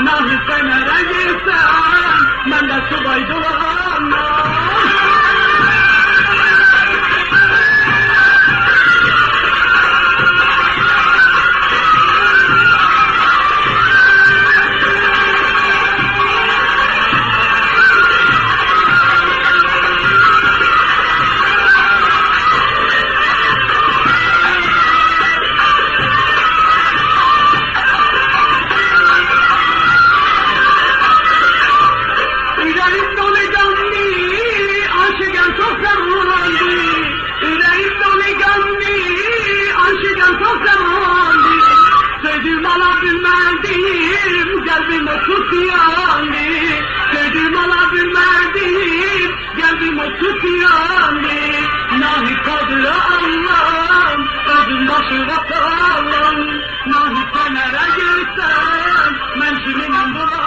Nahi sen nereye gitsen, ben de subay dolanam. Sözüm alabilmedim, kalbime tutuyandı. Sözüm alabilmedim, kalbime tutuyandı. Nahi kadri Allah'ım, özüm başı vatanım. Nahi sen nereye gitsen, ben kiminle bulamam.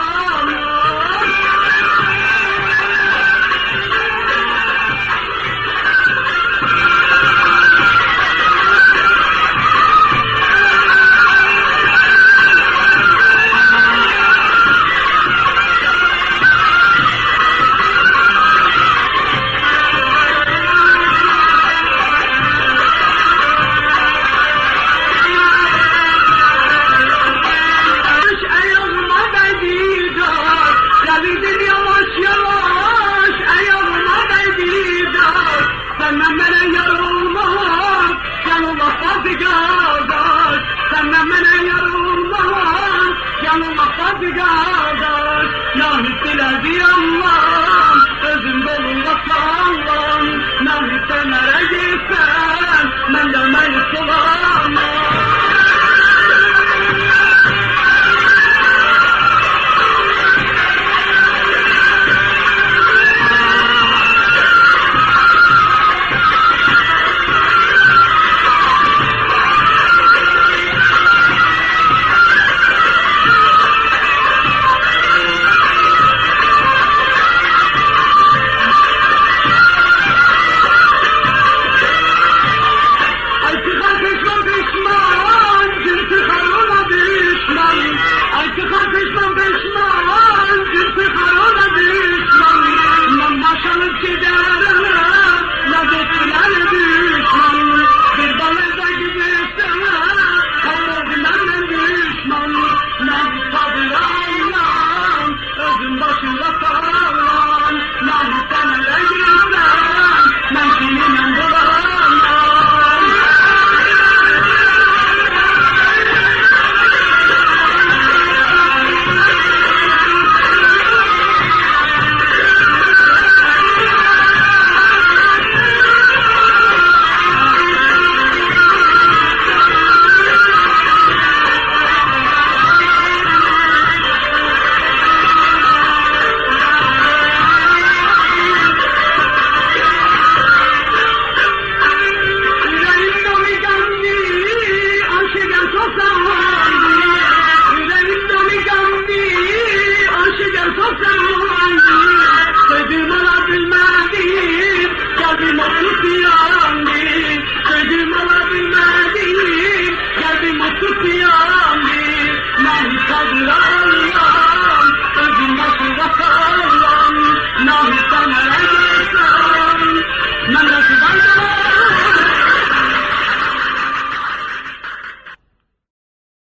Senden bana yar olmaz, yanıma fazla senden bana yar olmaz, yanıma fazla nahi diledi Allah'ım, özüm doluyla sağlam. Nahi sen nereye gitsen, ben de meyus olam.